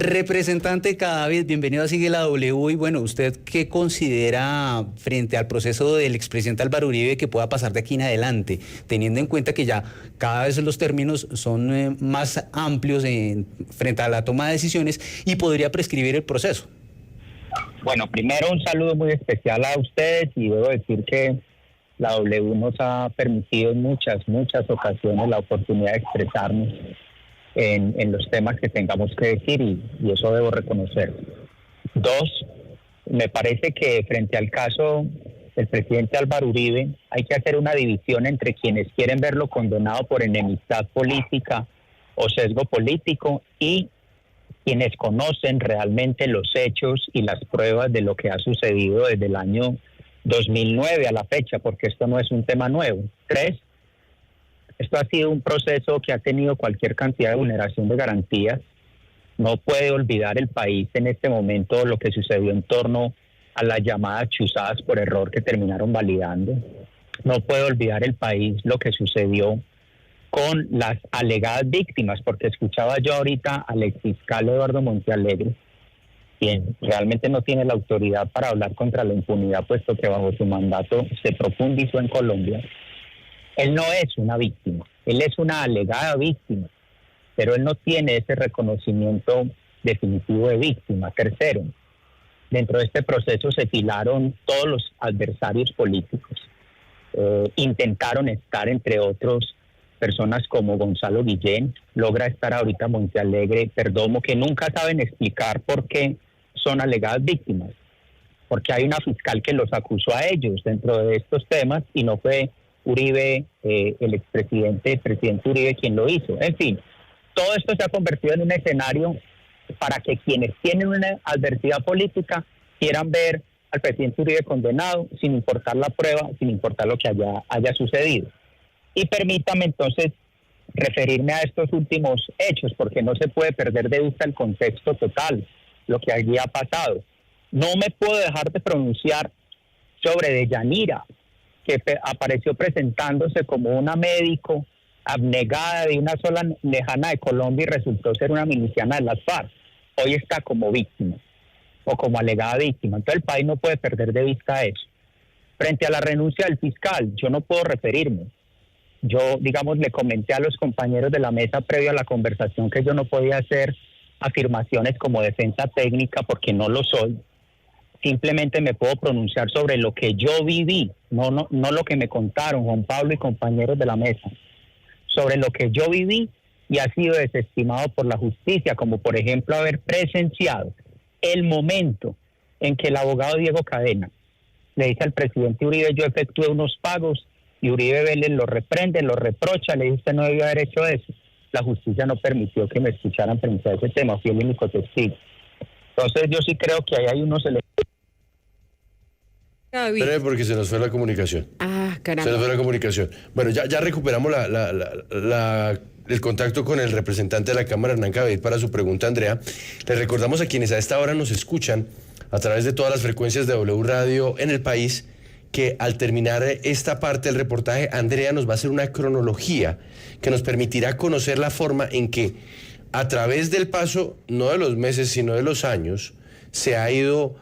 Representante Cadavid, bienvenido a Sigue la W. Y bueno, ¿usted qué considera frente al proceso del expresidente Álvaro Uribe que pueda pasar de aquí en adelante, teniendo en cuenta que ya cada vez los términos son más amplios frente a la toma de decisiones y podría prescribir el proceso? Bueno, primero un saludo muy especial a ustedes y debo decir que la W nos ha permitido en muchas ocasiones la oportunidad de expresarnos en los temas que tengamos que decir y eso debo reconocer. Dos, me parece que frente al caso del presidente Álvaro Uribe hay que hacer una división entre quienes quieren verlo condenado por enemistad política o sesgo político y quienes conocen realmente los hechos y las pruebas de lo que ha sucedido desde el año 2009 a la fecha, porque esto no es un tema nuevo. Tres, esto ha sido un proceso que ha tenido cualquier cantidad de vulneración de garantías. No puede olvidar el país en este momento lo que sucedió en torno a las llamadas chuzadas por error que terminaron validando. No puede olvidar el país lo que sucedió con las alegadas víctimas, porque escuchaba yo ahorita al exfiscal Eduardo Montealegre, quien realmente no tiene la autoridad para hablar contra la impunidad, puesto que bajo su mandato se profundizó en Colombia. Él no es una víctima, él es una alegada víctima, pero él no tiene ese reconocimiento definitivo de víctima. Tercero, dentro de este proceso se filaron todos los adversarios políticos. Intentaron estar, entre otros, personas como Gonzalo Guillén, logra estar ahorita Montealegre, Perdomo, que nunca saben explicar por qué son alegadas víctimas, porque hay una fiscal que los acusó a ellos dentro de estos temas y no fue Uribe, el presidente Uribe quien lo hizo. En fin, todo esto se ha convertido en un escenario para que quienes tienen una adversidad política quieran ver al presidente Uribe condenado sin importar la prueba, sin importar lo que haya sucedido. Y permítame entonces referirme a estos últimos hechos, porque no se puede perder de vista el contexto total, lo que allí ha pasado. No me puedo dejar de pronunciar sobre Deyanira, que apareció presentándose como una médico abnegada de una zona lejana de Colombia y resultó ser una miliciana de las FARC. Hoy está como víctima o como alegada víctima. Entonces el país no puede perder de vista eso. Frente a la renuncia del fiscal, yo no puedo referirme. Yo, digamos, le comenté a los compañeros de la mesa previo a la conversación que yo no podía hacer afirmaciones como defensa técnica porque no lo soy. Simplemente me puedo pronunciar sobre lo que yo viví, no lo que me contaron Juan Pablo y compañeros de la mesa, sobre lo que yo viví y ha sido desestimado por la justicia, como por ejemplo haber presenciado el momento en que el abogado Diego Cadena le dice al presidente Uribe: yo efectué unos pagos, y Uribe Vélez lo reprende, lo reprocha, le dice: usted no debió haber hecho eso. La justicia no permitió que me escucharan frente a ese tema, fui el único testigo. Entonces yo sí creo que ahí hay unos elementos. Pero porque se nos fue la comunicación. Ah, caramba. Se nos fue la comunicación. Bueno, ya recuperamos el contacto con el representante de la Cámara, Hernán Cadavid, para su pregunta, Andrea. Les recordamos a quienes a esta hora nos escuchan a través de todas las frecuencias de W Radio en el país, que al terminar esta parte del reportaje, Andrea nos va a hacer una cronología que nos permitirá conocer la forma en que, a través del paso, no de los meses, sino de los años, se ha ido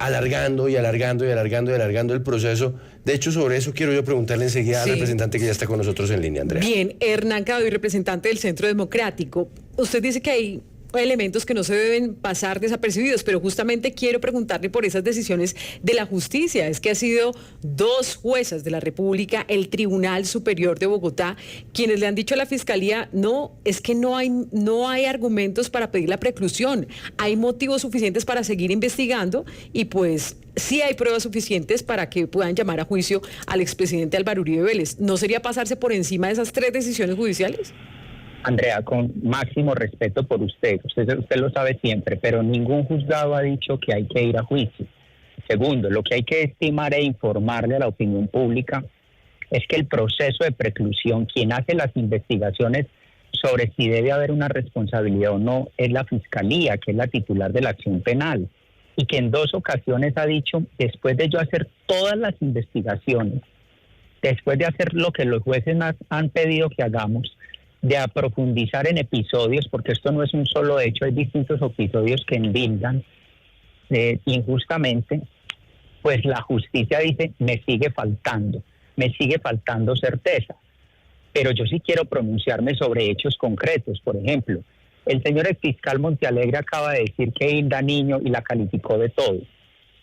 alargando el proceso. De hecho, sobre eso quiero yo preguntarle enseguida al representante que ya está con nosotros en línea, Andrea. Bien, Hernán Cadavid, representante del Centro Democrático. Usted dice que hay elementos que no se deben pasar desapercibidos, pero justamente quiero preguntarle por esas decisiones de la justicia. Es que ha sido 2 juezas de la República, el Tribunal Superior de Bogotá, quienes le han dicho a la Fiscalía: no, es que no hay argumentos para pedir la preclusión, hay motivos suficientes para seguir investigando y pues sí hay pruebas suficientes para que puedan llamar a juicio al expresidente Álvaro Uribe Vélez. ¿No sería pasarse por encima de esas 3 decisiones judiciales? Andrea, con máximo respeto por usted lo sabe siempre, pero ningún juzgado ha dicho que hay que ir a juicio. Segundo, lo que hay que estimar e informarle a la opinión pública es que el proceso de preclusión, quien hace las investigaciones sobre si debe haber una responsabilidad o no, es la Fiscalía, que es la titular de la acción penal, y que en 2 ocasiones ha dicho: después de yo hacer todas las investigaciones, después de hacer lo que los jueces han pedido que hagamos, de profundizar en episodios, porque esto no es un solo hecho, hay distintos episodios que endilgan injustamente, pues la justicia dice, me sigue faltando certeza. Pero yo sí quiero pronunciarme sobre hechos concretos. Por ejemplo, el señor exfiscal Montealegre acaba de decir que Hilda Niño y la calificó de todo.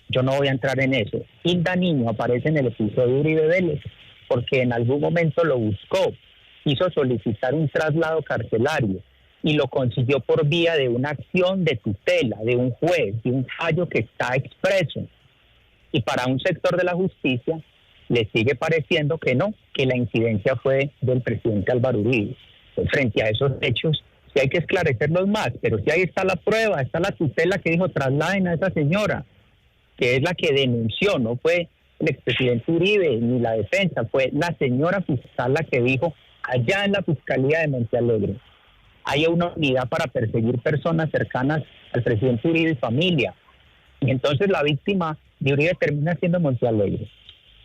Yo no voy a entrar en eso. Hilda Niño aparece en el episodio de Uribe Vélez porque en algún momento lo buscó, quiso solicitar un traslado carcelario y lo consiguió por vía de una acción de tutela, de un juez, de un fallo que está expreso. Y para un sector de la justicia le sigue pareciendo que no, que la incidencia fue del presidente Álvaro Uribe. Pues frente a esos hechos, sí hay que esclarecerlos más, pero sí ahí está la prueba, está la tutela que dijo trasladen a esa señora, que es la que denunció, no fue el expresidente Uribe ni la defensa, fue la señora fiscal la que dijo allá en la Fiscalía de Montealegre hay una unidad para perseguir personas cercanas al presidente Uribe y familia. Y entonces la víctima de Uribe termina siendo Montealegre.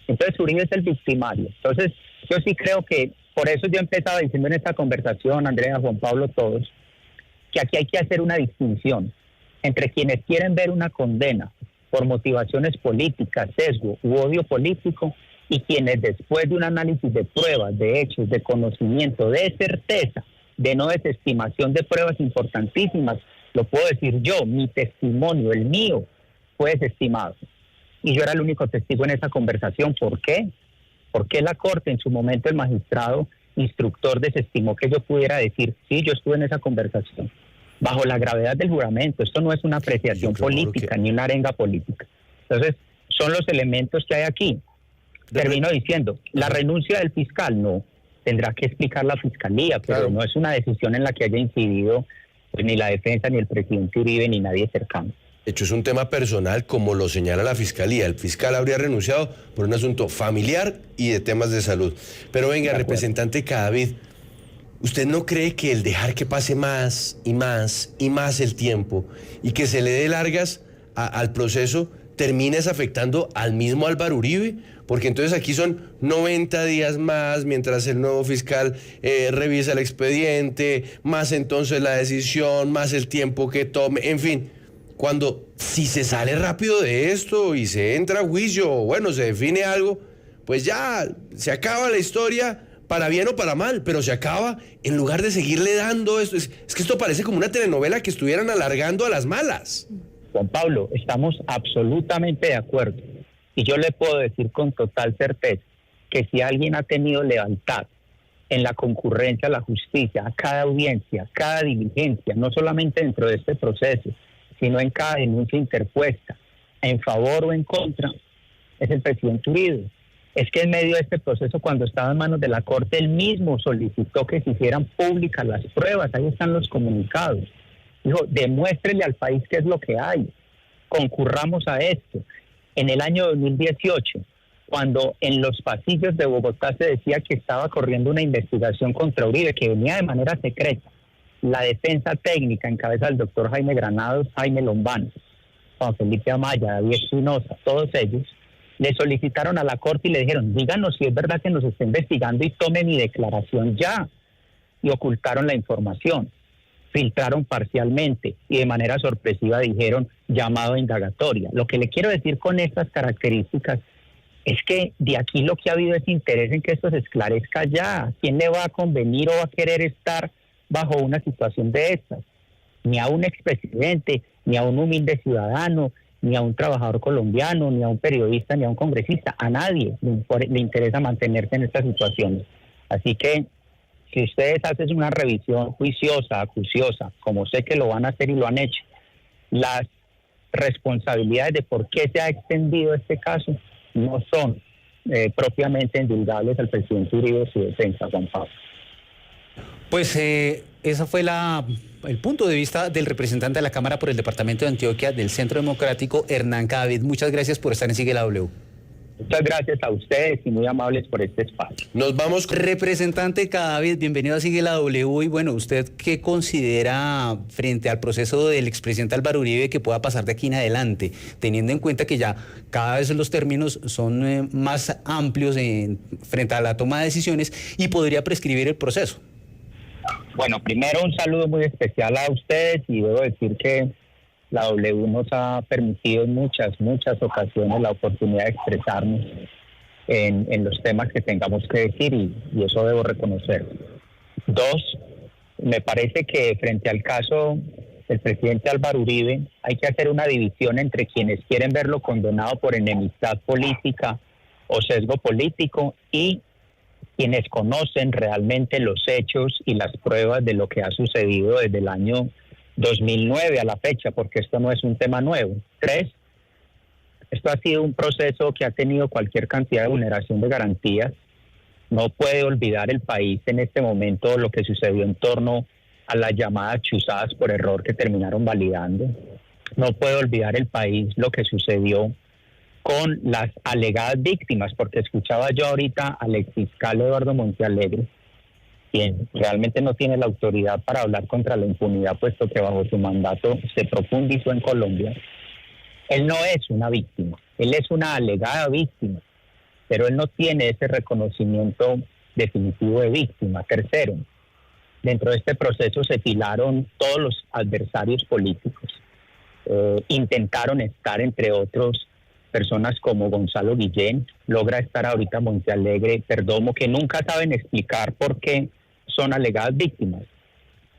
Entonces Uribe es el victimario. Entonces yo sí creo que, por eso yo empezaba diciendo en esta conversación, Andrea, Juan Pablo, todos, que aquí hay que hacer una distinción entre quienes quieren ver una condena por motivaciones políticas, sesgo u odio político, y quienes después de un análisis de pruebas, de hechos, de conocimiento, de certeza, de no desestimación de pruebas importantísimas, lo puedo decir yo, mi testimonio, el mío, fue desestimado. Y yo era el único testigo en esa conversación. ¿Por qué? Porque la Corte, en su momento el magistrado instructor desestimó que yo pudiera decir, sí, yo estuve en esa conversación, bajo la gravedad del juramento. Esto no es una apreciación política, ni una arenga política. Entonces, son los elementos que hay aquí. Termino diciendo, la renuncia del fiscal no, tendrá que explicar la fiscalía, pero claro, no es una decisión en la que haya incidido pues, ni la defensa, ni el presidente Uribe, ni nadie cercano. De hecho, es un tema personal, como lo señala la Fiscalía. El fiscal habría renunciado por un asunto familiar y de temas de salud. Pero venga, representante Cadavid, ¿usted no cree que el dejar que pase más y más y más el tiempo y que se le dé largas al proceso termines afectando al mismo Álvaro Uribe? Porque entonces aquí son 90 días más mientras el nuevo fiscal revisa el expediente, más entonces la decisión, más el tiempo que tome, en fin. Cuando, si se sale rápido de esto y se entra a juicio, o bueno, se define algo, pues ya se acaba la historia, para bien o para mal, pero se acaba en lugar de seguirle dando esto. Es que esto parece como una telenovela que estuvieran alargando a las malas. Juan Pablo, estamos absolutamente de acuerdo. Y yo le puedo decir con total certeza que si alguien ha tenido lealtad en la concurrencia a la justicia, a cada audiencia, cada diligencia, no solamente dentro de este proceso, sino en cada denuncia interpuesta, en favor o en contra, es el presidente Uribe. Es que en medio de este proceso, cuando estaba en manos de la Corte, él mismo solicitó que se hicieran públicas las pruebas, ahí están los comunicados. Dijo, demuéstrele al país qué es lo que hay, concurramos a esto. En el año 2018, cuando en los pasillos de Bogotá se decía que estaba corriendo una investigación contra Uribe, que venía de manera secreta, la defensa técnica en cabeza del doctor Jaime Granados, Jaime Lombán, Juan Felipe Amaya, David Espinosa, todos ellos, le solicitaron a la Corte y le dijeron, díganos si es verdad que nos está investigando y tome mi declaración ya. Y ocultaron la información, filtraron parcialmente y de manera sorpresiva dijeron llamado a indagatoria. Lo que le quiero decir con estas características es que de aquí lo que ha habido es interés en que esto se esclarezca ya. ¿Quién le va a convenir o va a querer estar bajo una situación de estas? Ni a un expresidente, ni a un humilde ciudadano, ni a un trabajador colombiano, ni a un periodista, ni a un congresista. A nadie le interesa mantenerse en estas situaciones. Así que si ustedes hacen una revisión juiciosa, acuciosa, como sé que lo van a hacer y lo han hecho, las responsabilidades de por qué se ha extendido este caso no son propiamente endilgables al presidente Uribe y su defensa, Juan Pablo. Pues ese fue el punto de vista del representante de la Cámara por el Departamento de Antioquia del Centro Democrático, Hernán Cadavid. Muchas gracias por estar en Sigue la W. Muchas gracias a ustedes y muy amables por este espacio. Nos vamos. Representante Cadavid, bienvenido a Sigue la W. Y bueno, ¿usted qué considera frente al proceso del expresidente Álvaro Uribe que pueda pasar de aquí en adelante, teniendo en cuenta que ya cada vez los términos son más amplios frente a la toma de decisiones y podría prescribir el proceso? Bueno, primero un saludo muy especial a ustedes y debo decir que la W nos ha permitido en muchas ocasiones la oportunidad de expresarnos en los temas que tengamos que decir y eso debo reconocer. Dos, me parece que frente al caso del presidente Álvaro Uribe hay que hacer una división entre quienes quieren verlo condenado por enemistad política o sesgo político y quienes conocen realmente los hechos y las pruebas de lo que ha sucedido desde el año 2009 a la fecha, porque esto no es un tema nuevo. Tres, esto ha sido un proceso que ha tenido cualquier cantidad de vulneración de garantías. No puede olvidar el país en este momento lo que sucedió en torno a las llamadas chuzadas por error que terminaron validando. No puede olvidar el país lo que sucedió con las alegadas víctimas, porque escuchaba yo ahorita al exfiscal Eduardo Montealegre, quien realmente no tiene la autoridad para hablar contra la impunidad, puesto que bajo su mandato se profundizó en Colombia. Él no es una víctima, él es una alegada víctima, pero él no tiene ese reconocimiento definitivo de víctima. Tercero, dentro de este proceso se filaron todos los adversarios políticos. Intentaron estar, entre otros, personas como Gonzalo Guillén, logra estar ahorita Montealegre, Perdomo, que nunca saben explicar por qué son alegadas víctimas,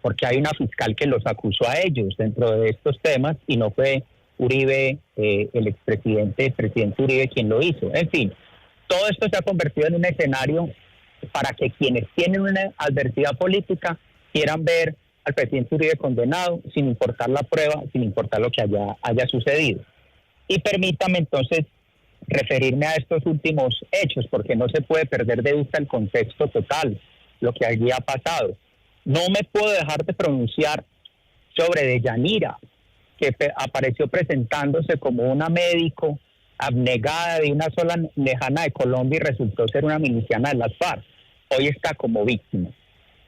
porque hay una fiscal que los acusó a ellos dentro de estos temas y no fue Uribe, el presidente Uribe quien lo hizo. En fin, todo esto se ha convertido en un escenario para que quienes tienen una adversidad política quieran ver al presidente Uribe condenado sin importar la prueba, sin importar lo que haya sucedido. Y permítame entonces referirme a estos últimos hechos, porque no se puede perder de vista el contexto total, lo que allí ha pasado. No me puedo dejar de pronunciar sobre Deyanira, que apareció presentándose como una médico abnegada de una zona lejana de Colombia y resultó ser una miliciana de las FARC. Hoy está como víctima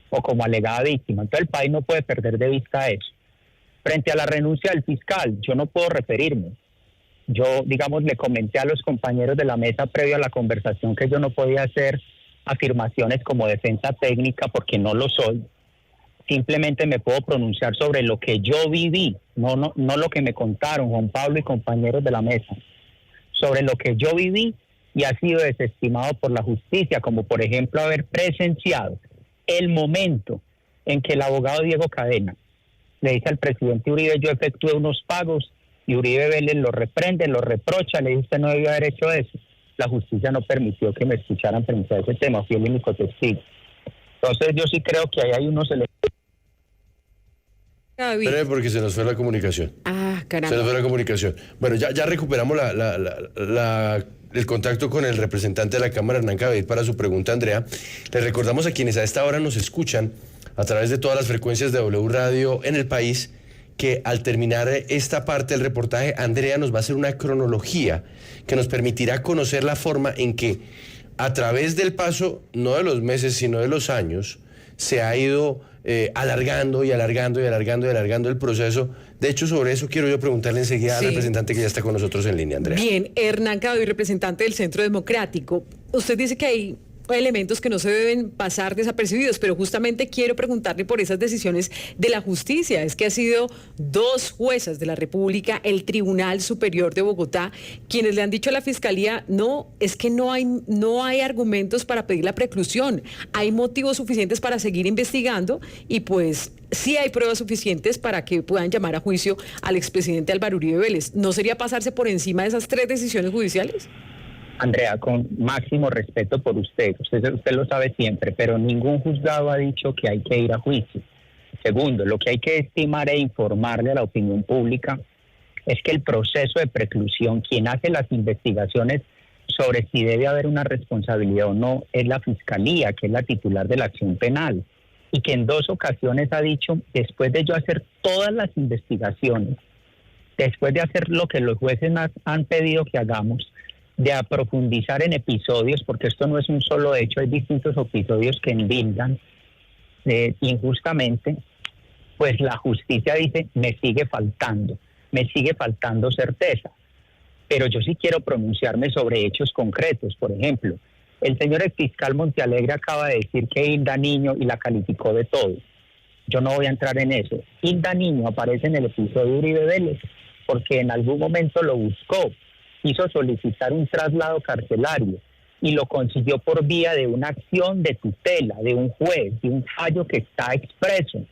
o como alegada víctima. Entonces el país no puede perder de vista eso. Frente a la renuncia del fiscal, yo no puedo referirme. Yo, digamos, le comenté a los compañeros de la mesa previo a la conversación que yo no podía hacer afirmaciones como defensa técnica porque no lo soy. Simplemente me puedo pronunciar sobre lo que yo viví, no lo que me contaron Juan Pablo y compañeros de la mesa, sobre lo que yo viví y ha sido desestimado por la justicia, como por ejemplo haber presenciado el momento en que el abogado Diego Cadena le dice al presidente Uribe: yo efectué unos pagos, y Uribe Vélez lo reprende, lo reprocha, le dice: usted no debió haber hecho eso. La justicia no permitió que me escucharan frente a ese tema, fui el único testigo. Entonces yo sí creo que ahí hay unos elementos. Pero porque se nos fue la comunicación. Caramba. Se nos fue la comunicación. Bueno, ya recuperamos el contacto con el representante de la Cámara, Hernán Cavit, para su pregunta, Andrea. Les recordamos a quienes a esta hora nos escuchan a través de todas las frecuencias de W Radio en el país, que al terminar esta parte del reportaje, Andrea nos va a hacer una cronología que nos permitirá conocer la forma en que, a través del paso, no de los meses, sino de los años, se ha ido alargando el proceso. De hecho, sobre eso quiero yo preguntarle enseguida al representante que ya está con nosotros en línea, Andrea. Bien, Hernán Cavit, representante del Centro Democrático. Usted dice que hay elementos que no se deben pasar desapercibidos, pero justamente quiero preguntarle por esas decisiones de la justicia. Es que ha sido 2 juezas de la República, el Tribunal Superior de Bogotá, quienes le han dicho a la Fiscalía: no, es que no hay argumentos para pedir la preclusión, hay motivos suficientes para seguir investigando y pues sí hay pruebas suficientes para que puedan llamar a juicio al expresidente Álvaro Uribe Vélez. ¿No sería pasarse por encima de esas 3 decisiones judiciales? Andrea, con máximo respeto por usted lo sabe siempre, pero ningún juzgado ha dicho que hay que ir a juicio. Segundo, lo que hay que estimar e informarle a la opinión pública es que el proceso de preclusión, quien hace las investigaciones sobre si debe haber una responsabilidad o no, es la Fiscalía, que es la titular de la acción penal, y que en 2 ocasiones ha dicho: después de yo hacer todas las investigaciones, después de hacer lo que los jueces han pedido que hagamos, de profundizar en episodios, porque esto no es un solo hecho, hay distintos episodios que endilgan injustamente, pues la justicia dice: me sigue faltando certeza. Pero yo sí quiero pronunciarme sobre hechos concretos. Por ejemplo, el señor exfiscal Montealegre acaba de decir que Hilda Niño y la calificó de todo. yo no voy a entrar en eso. Hilda Niño aparece en el episodio de Uribe Vélez porque en algún momento lo buscó, quiso solicitar un traslado carcelario y lo consiguió por vía de una acción de tutela, de un juez, de un fallo que está expreso.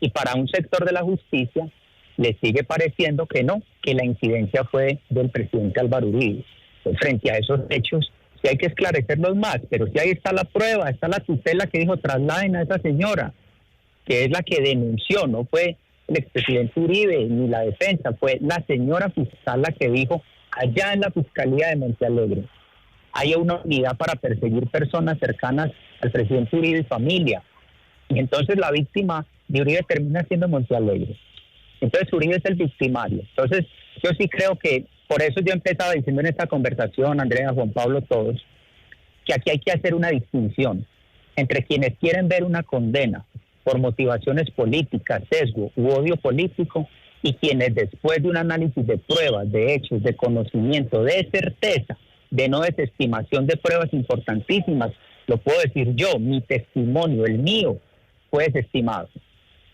Y para un sector de la justicia le sigue pareciendo que no, que la incidencia fue del presidente Álvaro Uribe. Pues frente a esos hechos, sí hay que esclarecerlos más, pero sí ahí está la prueba, está la tutela que dijo trasladen a esa señora, que es la que denunció, no fue el expresidente Uribe ni la defensa, fue la señora fiscal la que dijo allá en la Fiscalía de Montealegre hay una unidad para perseguir personas cercanas al presidente Uribe y familia. Y entonces la víctima de Uribe termina siendo Montealegre. Entonces Uribe es el victimario. Entonces yo sí creo que, por eso yo empezaba diciendo en esta conversación, Andrea, Juan Pablo, todos, que aquí hay que hacer una distinción entre quienes quieren ver una condena por motivaciones políticas, sesgo u odio político, y quienes después de un análisis de pruebas, de hechos, de conocimiento, de certeza, de no desestimación de pruebas importantísimas, lo puedo decir yo, mi testimonio, el mío, fue desestimado.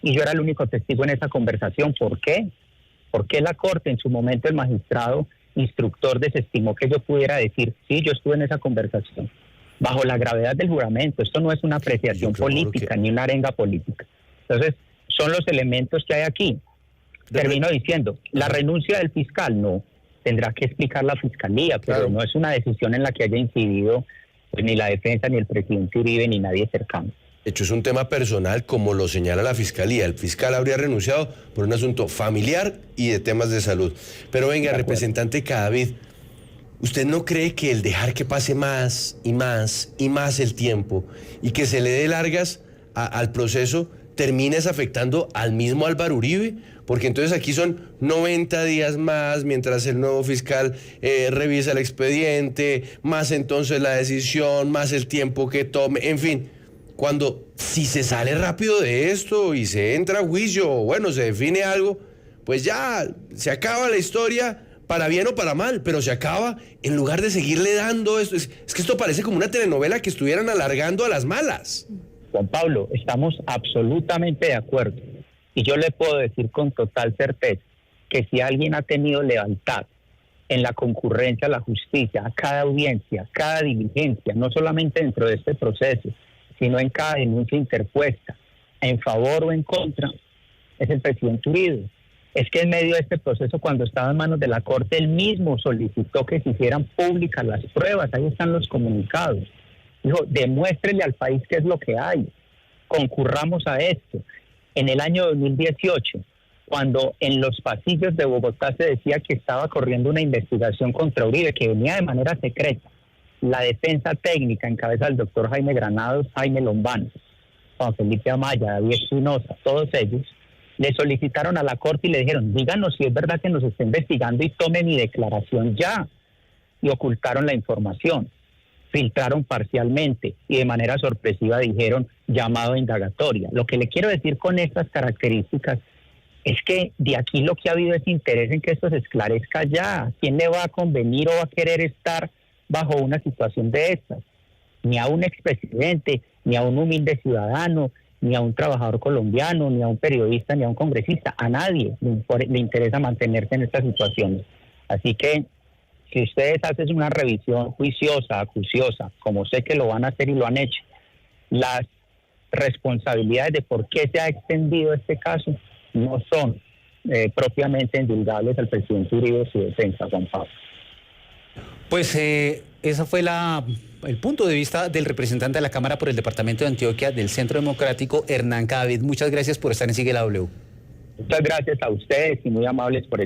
Y yo era el único testigo en esa conversación. ¿Por qué? Porque la Corte, en su momento el magistrado instructor desestimó que yo pudiera decir, sí, yo estuve en esa conversación, bajo la gravedad del juramento. Esto no es una apreciación política, ni una arenga política. Entonces, son los elementos que hay aquí. Termino diciendo, la renuncia del fiscal, no, tendrá que explicar la fiscalía, pero claro, no es una decisión en la que haya incidido pues, ni la defensa, ni el presidente Uribe, ni nadie cercano. De hecho, es un tema personal, como lo señala la fiscalía. El fiscal habría renunciado por un asunto familiar y de temas de salud. Pero venga, representante Cadavid, ¿usted no cree que el dejar que pase más y más y más el tiempo y que se le dé largas al proceso termines afectando al mismo Álvaro Uribe? Porque entonces aquí son 90 días más mientras el nuevo fiscal revisa el expediente, más entonces la decisión, más el tiempo que tome, en fin. Cuando, si se sale rápido de esto y se entra a juicio, o bueno, se define algo, pues ya se acaba la historia, para bien o para mal, pero se acaba en lugar de seguirle dando esto. Es que esto parece como una telenovela que estuvieran alargando a las malas. Juan Pablo, estamos absolutamente de acuerdo. Y yo le puedo decir con total certeza que si alguien ha tenido lealtad en la concurrencia a la justicia, a cada audiencia, cada diligencia, no solamente dentro de este proceso, sino en cada denuncia interpuesta, en favor o en contra, es el presidente Uribe. Es que en medio de este proceso, cuando estaba en manos de la Corte, él mismo solicitó que se hicieran públicas las pruebas, ahí están los comunicados. Dijo, demuéstrele al país qué es lo que hay, concurramos a esto. En el año 2018, cuando en los pasillos de Bogotá se decía que estaba corriendo una investigación contra Uribe, que venía de manera secreta, la defensa técnica en cabeza del doctor Jaime Granados, Jaime Lombano, Juan Felipe Amaya, David Espinosa, todos ellos, le solicitaron a la Corte y le dijeron, díganos si es verdad que nos está investigando y tome mi declaración ya. Y ocultaron la información, filtraron parcialmente y de manera sorpresiva dijeron llamado a indagatoria. Lo que le quiero decir con estas características es que de aquí lo que ha habido es interés en que esto se esclarezca ya. ¿Quién le va a convenir o va a querer estar bajo una situación de estas? Ni a un expresidente, ni a un humilde ciudadano, ni a un trabajador colombiano, ni a un periodista, ni a un congresista. A nadie le interesa mantenerse en estas situaciones. Así que si ustedes hacen una revisión juiciosa, acuciosa, como sé que lo van a hacer y lo han hecho, las responsabilidades de por qué se ha extendido este caso no son propiamente endilgables al presidente Uribe y su defensa, Juan Pablo. Pues ese fue el punto de vista del representante de la Cámara por el Departamento de Antioquia del Centro Democrático, Hernán Cadavid. Muchas gracias por estar en Sigue la W. Muchas gracias a ustedes y muy amables por